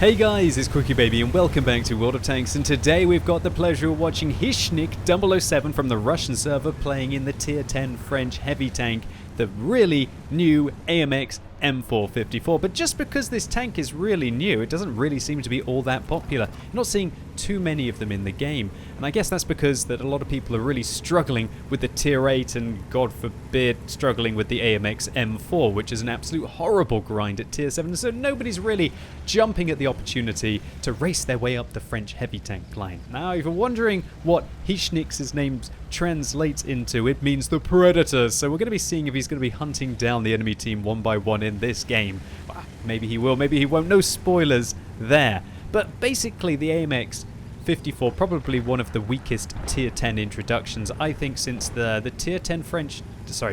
Hey guys, it's QuickyBaby and welcome back to World of Tanks, and today we've got the pleasure of watching Hishnik007 from the Russian server playing in the Tier 10 French heavy tank, the really new AMX M4 54. But just because this tank is really new, it doesn't really seem to be all that popular. You're not seeing too many of them in the game, and I guess that's because that a lot of people are really struggling with the Tier 8 and, God forbid, struggling with the AMX M4, which is an absolute horrible grind at Tier 7, so nobody's really jumping at the opportunity to race their way up the French heavy tank line. Now, if you're wondering what Hishnik's name translates into, it means the Predator, so we're going to be seeing if he's going to be hunting down the enemy team one by one in this game. Well, maybe he will, maybe he won't, no spoilers there. But basically the AMX 54, probably one of the weakest Tier 10 introductions, I think, since the Tier 10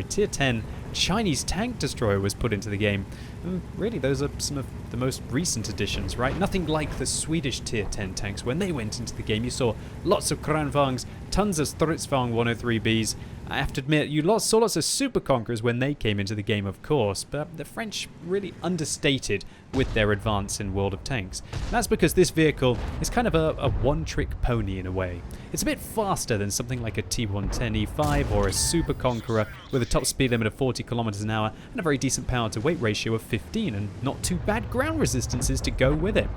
Tier 10 Chinese tank destroyer was put into the game. And really, those are some of the most recent additions, right? Nothing like the Swedish Tier 10 tanks. When they went into the game, you saw lots of Kranvangs, tons of Stridsvagn 103Bs. I have to admit, you saw lots of Super Conquerors when they came into the game, of course, but the French really understated with their advance in World of Tanks. And that's because this vehicle is kind of a one-trick pony in a way. It's a bit faster than something like a T10 E5 or a Super Conqueror with a top speed limit of 40 kilometers an hour and a very decent power-to-weight ratio of 15, and not too bad ground resistances to go with it.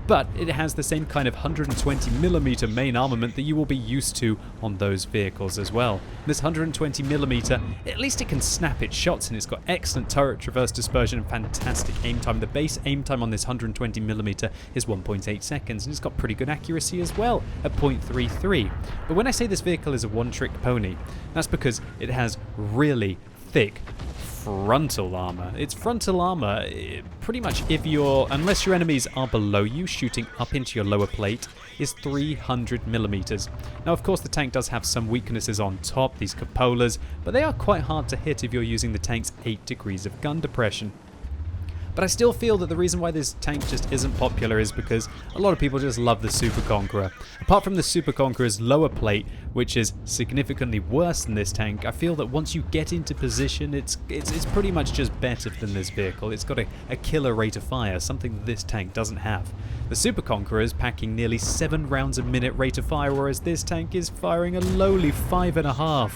But it has the same kind of 120mm main armament that you will be used to on those vehicles as well. This 120mm, at least it can snap its shots, and it's got excellent turret traverse dispersion and fantastic aim time. The base aim time on this 120mm is 1.8 seconds, and it's got pretty good accuracy as well at 0.33. But when I say this vehicle is a one-trick pony, that's because it has really thick frontal armor. Its frontal armor, pretty much unless your enemies are below you, shooting up into your lower plate, is 300mm. Now, of course, the tank does have some weaknesses on top, these cupolas, but they are quite hard to hit if you're using the tank's 8 degrees of gun depression. But I still feel that the reason why this tank just isn't popular is because a lot of people just love the Super Conqueror. Apart from the Super Conqueror's lower plate, which is significantly worse than this tank, I feel that once you get into position, it's pretty much just better than this vehicle. It's got a killer rate of fire, something that this tank doesn't have. The Super Conqueror is packing nearly 7 rounds a minute rate of fire, whereas this tank is firing a lowly 5.5.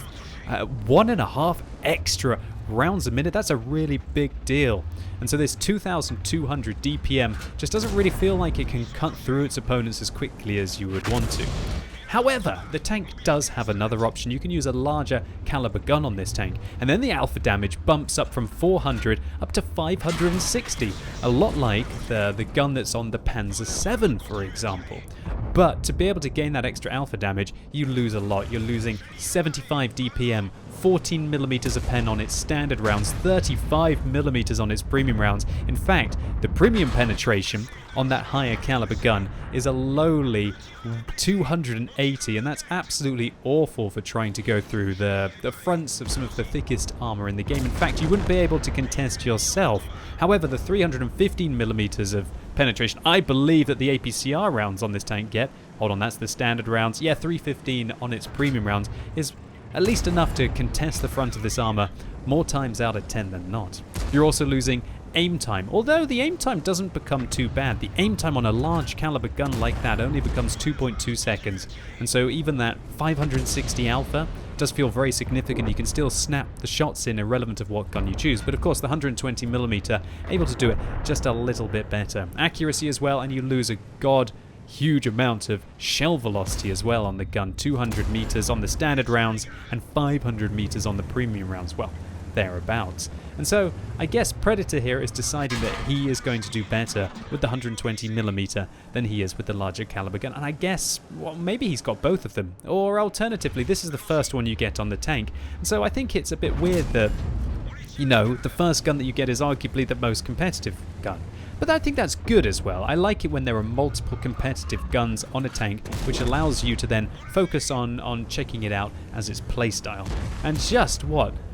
1.5 extra rounds a minute. That's a really big deal. And so this 2200 DPM just doesn't really feel like it can cut through its opponents as quickly as you would want to. However, the tank does have another option. You can use a larger caliber gun on this tank, and then the alpha damage bumps up from 400 up to 560, a lot like the gun that's on the Panzer VII, for example. But to be able to gain that extra alpha damage, you lose a lot. You're losing 75 DPM, 14mm a pen on its standard rounds, 35mm on its premium rounds. In fact, the premium penetration on that higher caliber gun is a lowly 280, and that's absolutely awful for trying to go through the fronts of some of the thickest armor in the game. In fact, you wouldn't be able to contest yourself. However, the 315mm of penetration, I believe that the APCR rounds on this tank get, hold on, that's the standard rounds, yeah, 315 on its premium rounds, is at least enough to contest the front of this armor more times out of 10 than not. You're also losing aim time, although the aim time doesn't become too bad. The aim time on a large caliber gun like that only becomes 2.2 seconds, and so even that 560 alpha does feel very significant. You can still snap the shots in, irrelevant of what gun you choose, but of course the 120mm able to do it just a little bit better. Accuracy as well, and you lose a huge amount of shell velocity as well on the gun. 200 meters on the standard rounds and 500 meters on the premium rounds, well, thereabouts. And so I guess Predator here is deciding that he is going to do better with the 120mm than he is with the larger caliber gun, and I guess, well, maybe he's got both of them, or alternatively this is the first one you get on the tank, and so I think it's a bit weird that, you know, the first gun that you get is arguably the most competitive gun. But I think that's good as well. I like it when there are multiple competitive guns on a tank, which allows you to then focus on checking it out as its playstyle. And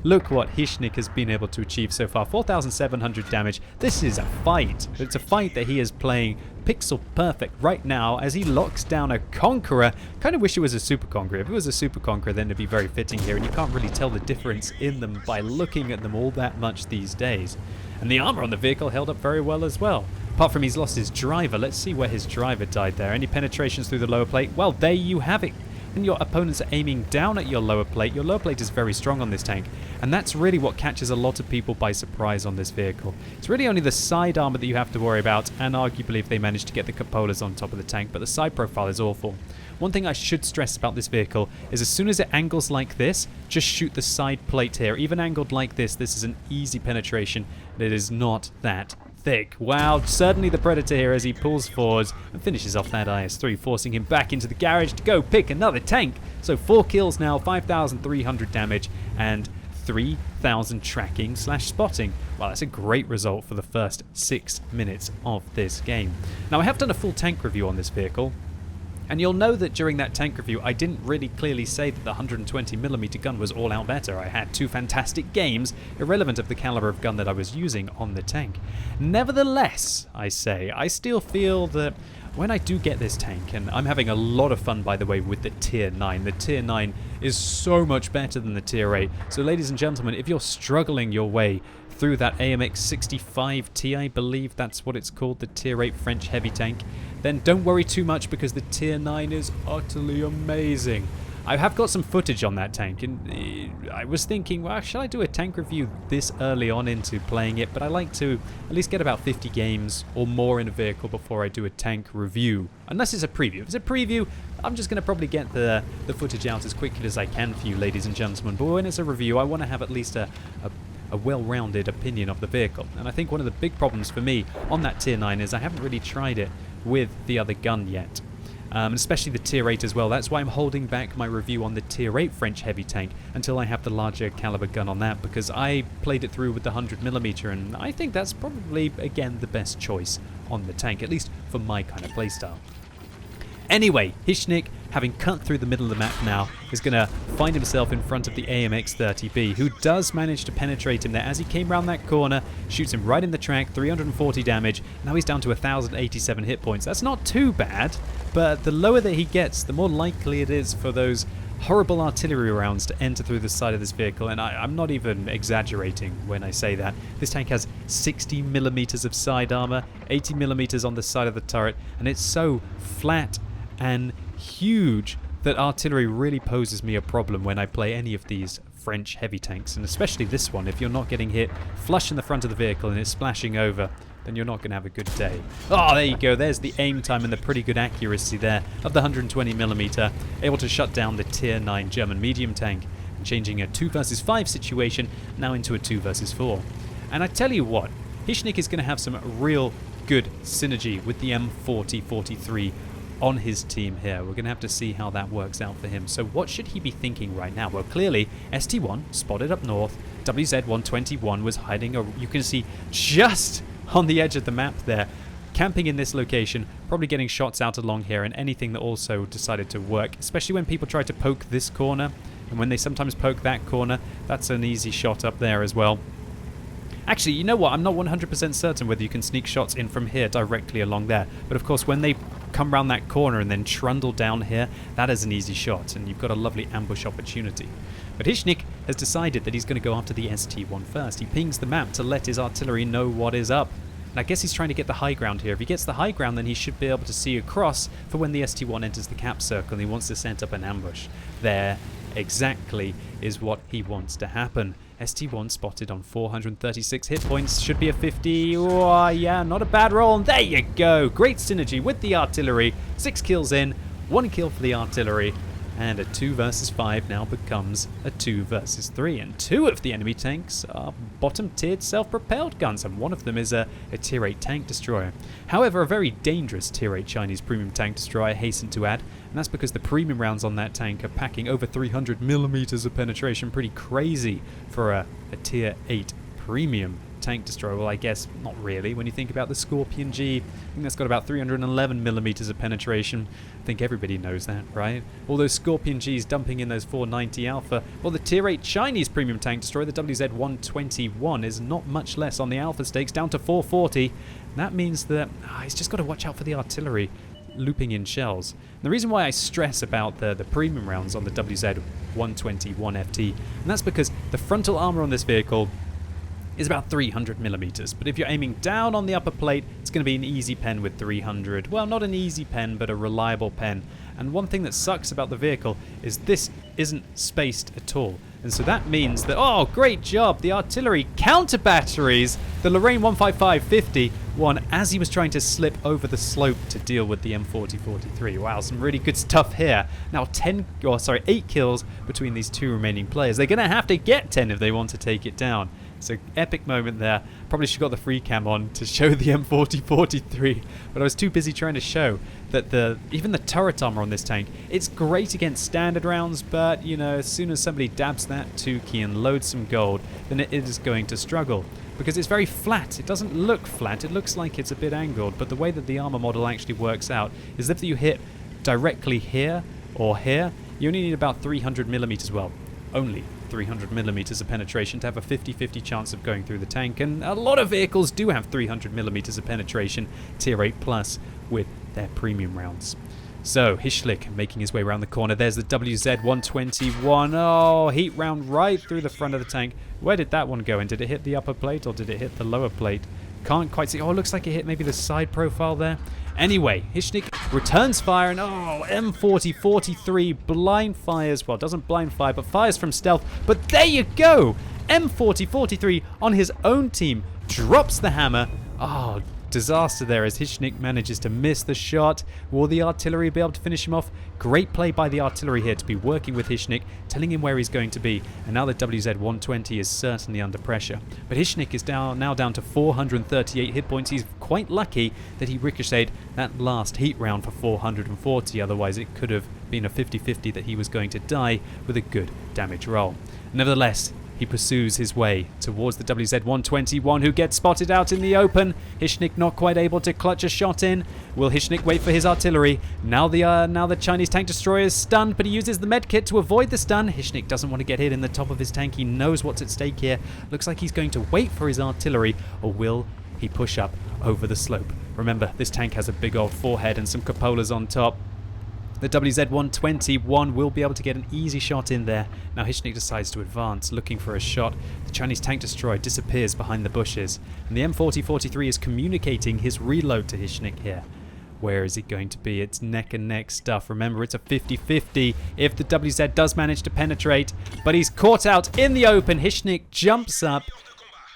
look what Hishnik has been able to achieve so far. 4,700 damage. This is a fight. It's a fight that he is playing pixel perfect right now as he locks down a Conqueror. Kind of wish it was a Super Conqueror. If it was a Super Conqueror, then it'd be very fitting here, and you can't really tell the difference in them by looking at them all that much these days. And the armor on the vehicle held up very well as well. Apart from he's lost his driver. Let's see where his driver died there. Any penetrations through the lower plate? Well, there you have it. When your opponents are aiming down at your lower plate is very strong on this tank. And that's really what catches a lot of people by surprise on this vehicle. It's really only the side armor that you have to worry about, and arguably if they manage to get the cupolas on top of the tank, but the side profile is awful. One thing I should stress about this vehicle is as soon as it angles like this, just shoot the side plate here. Even angled like this is an easy penetration, and it is not that thick. Wow, certainly the Predator here as he pulls forwards and finishes off that IS-3, forcing him back into the garage to go pick another tank. So 4 kills now, 5,300 damage, and 3,000 tracking / spotting. Well, that's a great result for the first 6 minutes of this game. Now, I have done a full tank review on this vehicle, and you'll know that during that tank review, I didn't really clearly say that the 120mm gun was all out better. I had 2 fantastic games, irrelevant of the caliber of gun that I was using on the tank. Nevertheless, I still feel that when I do get this tank, and I'm having a lot of fun, by the way, with the Tier 9. The Tier 9 is so much better than the Tier 8. So, ladies and gentlemen, if you're struggling your way through that AMX 65T, I believe that's what it's called, the Tier 8 French heavy tank, then don't worry too much because the Tier 9 is utterly amazing. I have got some footage on that tank, and I was thinking, well, shall I do a tank review this early on into playing it? But I like to at least get about 50 games or more in a vehicle before I do a tank review. Unless it's a preview. If it's a preview, I'm just going to probably get the footage out as quickly as I can for you, ladies and gentlemen. But when it's a review, I want to have at least a well-rounded opinion of the vehicle. And I think one of the big problems for me on that Tier 9 is I haven't really tried it with the other gun yet. Especially the Tier 8 as well. That's why I'm holding back my review on the Tier 8 French heavy tank until I have the larger caliber gun on that, because I played it through with the 100mm, and I think that's probably, again, the best choice on the tank, at least for my kind of playstyle. Anyway, Hishnik, having cut through the middle of the map now, is going to find himself in front of the AMX 30B, who does manage to penetrate him there as he came around that corner, shoots him right in the track, 340 damage. Now he's down to 1,087 hit points. That's not too bad, but the lower that he gets, the more likely it is for those horrible artillery rounds to enter through the side of this vehicle, and I'm not even exaggerating when I say that. This tank has 60mm of side armor, 80mm on the side of the turret, and it's so flat and huge that artillery really poses me a problem when I play any of these French heavy tanks, and especially this one. If you're not getting hit flush in the front of the vehicle and it's splashing over, then you're not going to have a good day. Oh, there you go. There's the aim time and the pretty good accuracy there of the 120mm, able to shut down the Tier 9 German medium tank, and changing a 2 versus 5 situation now into a 2 versus 4. And I tell you what, Hishnik is going to have some real good synergy with the M40-43 on his team here. We're going to have to see how that works out for him. So what should he be thinking right now? Well, clearly, ST1 spotted up north. WZ-121 was hiding, you can see, just on the edge of the map there, camping in this location, probably getting shots out along here, and anything that also decided to work, especially when people try to poke this corner, and when they sometimes poke that corner, that's an easy shot up there as well. Actually, you know what? I'm not 100% certain whether you can sneak shots in from here directly along there. But of course, when they come around that corner and then trundle down here, that is an easy shot, and you've got a lovely ambush opportunity. But Hishnik has decided that he's going to go after the ST1 first. He pings the map to let his artillery know what is up. And I guess he's trying to get the high ground here. If he gets the high ground, then he should be able to see across for when the ST1 enters the cap circle and he wants to set up an ambush. There, exactly, is what he wants to happen. ST1 spotted on 436 hit points. Should be a 50. Oh, yeah, not a bad roll. And there you go. Great synergy with the artillery. 6 kills in, 1 kill for the artillery. And a 2 versus 5 now becomes a 2 versus 3. And 2 of the enemy tanks are bottom-tiered self-propelled guns, and one of them is a Tier 8 tank destroyer. However, a very dangerous Tier 8 Chinese premium tank destroyer, I hasten to add, and that's because the premium rounds on that tank are packing over 300mm of penetration. Pretty crazy for a Tier 8 premium tank destroyer. Well, I guess not really. When you think about the Scorpion G, I think that's got about 311mm of penetration. I think everybody knows that, right? All those Scorpion Gs dumping in those 490 Alpha. Well, the Tier 8 Chinese premium tank destroyer, the WZ-121, is not much less on the Alpha stakes, down to 440. That means that he's just got to watch out for the artillery looping in shells. And the reason why I stress about the premium rounds on the WZ-121 FT, and that's because the frontal armor on this vehicle is about 300 millimeters. But if you're aiming down on the upper plate, it's going to be an easy pen with 300. Well, not an easy pen, but a reliable pen. And one thing that sucks about the vehicle is this isn't spaced at all. And so that means that, oh, great job, the artillery counter batteries, the Lorraine 155-50 won as he was trying to slip over the slope to deal with the M40-43. Wow, some really good stuff here. Now 8 kills between these two remaining players. They're going to have to get 10 if they want to take it down. So epic moment there. Probably should have got the free cam on to show the M40-43, but I was too busy trying to show that even the turret armor on this tank, it's great against standard rounds, but you know, as soon as somebody dabs that 2 key and loads some gold, then it is going to struggle. Because it's very flat. It doesn't look flat, it looks like it's a bit angled, but the way that the armor model actually works out is that if you hit directly here or here, you only need about 300 millimeters, well, only 300 millimeters of penetration to have a 50-50 chance of going through the tank, and a lot of vehicles do have 300 millimeters of penetration, tier 8 plus, with their premium rounds. So, Hischlik making his way around the corner. There's the WZ-121. Oh, heat round right through the front of the tank. Where did that one go in? Did it hit the upper plate or did it hit the lower plate? Can't quite see. Oh, it looks like it hit maybe the side profile there. Anyway, Hischnik returns fire, and oh, M40-43 blind fires. Well, doesn't blind fire, but fires from stealth. But there you go! M40-43 on his own team drops the hammer. Oh, disaster there as Hischnik manages to miss the shot. Will the artillery be able to finish him off? Great play by the artillery here to be working with Hischnik, telling him where he's going to be. And now the WZ-120 is certainly under pressure. But Hischnik is now down to 438 hit points. He's quite lucky that he ricocheted that last heat round for 440. Otherwise, it could have been a 50-50 that he was going to die with a good damage roll. Nevertheless, he pursues his way towards the WZ-121, who gets spotted out in the open. Hischnik not quite able to clutch a shot in. Will Hischnik wait for his artillery? Now the Chinese tank destroyer is stunned, but he uses the medkit to avoid the stun. Hischnik doesn't want to get hit in the top of his tank. He knows what's at stake here. Looks like he's going to wait for his artillery, or will he push up over the slope? Remember, this tank has a big old forehead and some cupolas on top. The WZ-121 will be able to get an easy shot in there. Now Hischnik decides to advance, looking for a shot. The Chinese tank destroyer disappears behind the bushes, and the M40-43 is communicating his reload to Hischnik here. Where is it going to be? It's neck and neck stuff. Remember, it's a 50-50 if the WZ does manage to penetrate, but he's caught out in the open. Hischnik jumps up,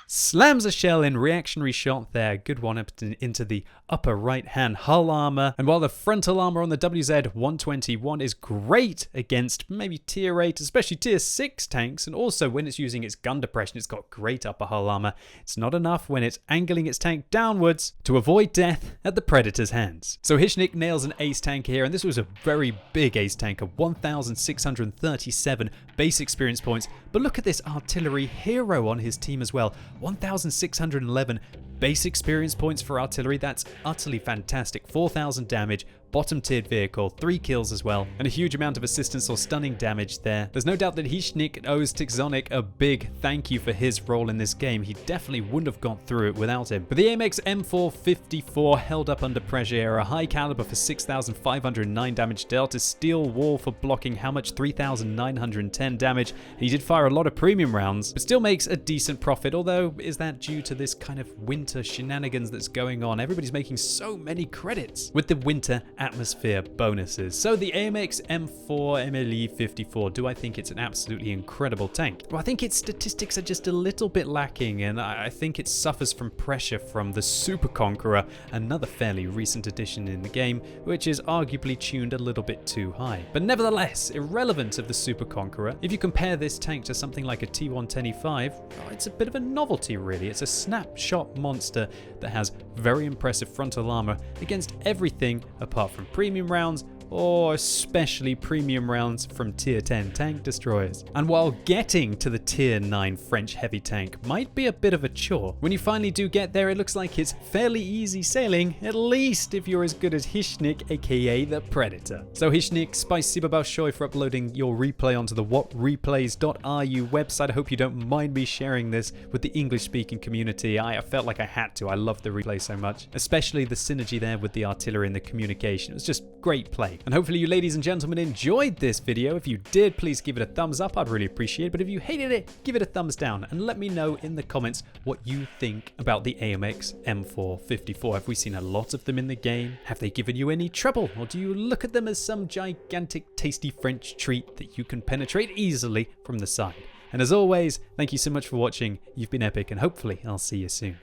slams a shell in, reactionary shot there. Good one up into the upper right hand hull armor. And while the frontal armor on the WZ-121 is great against maybe tier 8, especially tier 6 tanks, and also when it's using its gun depression, it's got great upper hull armor, it's not enough when it's angling its tank downwards to avoid death at the Predator's hands. So Hischnik nails an ace tank here, and this was a very big ace tank of 1,637 base experience points. But look at this artillery hero on his team as well. 1,611 base experience points for artillery. That's utterly fantastic. 4,000 damage, bottom tiered vehicle, 3 kills as well, and a huge amount of assistance or stunning damage there. There's no doubt that Hischnik owes Tixonic a big thank you for his role in this game. He definitely wouldn't have got through it without him. But the AMX M4 54 held up under pressure here, a high caliber for 6,509 damage, dealt a steel wall for blocking how much? 3,910 damage. He did fire a lot of premium rounds, but still makes a decent profit, although is that due to this kind of winter shenanigans that's going on? Everybody's making so many credits with the winter atmosphere bonuses. So the AMX M4 MLE 54, do I think it's an absolutely incredible tank? Well, I think its statistics are just a little bit lacking, and I think it suffers from pressure from the Super Conqueror, another fairly recent addition in the game, which is arguably tuned a little bit too high. But nevertheless, irrelevant of the Super Conqueror, if you compare this tank to something like a T10 it's a bit of a novelty really. It's a snapshot monster that has very impressive frontal armor against everything apart from premium rounds, or especially premium rounds from tier 10 tank destroyers. And while getting to the tier 9 French heavy tank might be a bit of a chore, when you finally do get there, it looks like it's fairly easy sailing, at least if you're as good as Hischnik, aka the Predator. So Hischnik, spasiba большое for uploading your replay onto the whatreplays.ru website. I hope you don't mind me sharing this with the English-speaking community. I felt like I had to. I love the replay so much, especially the synergy there with the artillery and the communication. It was just great play. like. And hopefully you ladies and gentlemen enjoyed this video. If you did, please give it a thumbs up, I'd really appreciate it. But if you hated it, give it a thumbs down and let me know in the comments what you think about the AMX M4 54. Have we seen a lot of them in the game? Have they given you any trouble? Or do you look at them as some gigantic tasty French treat that you can penetrate easily from the side? And as always, thank you so much for watching. You've been epic and hopefully I'll see you soon.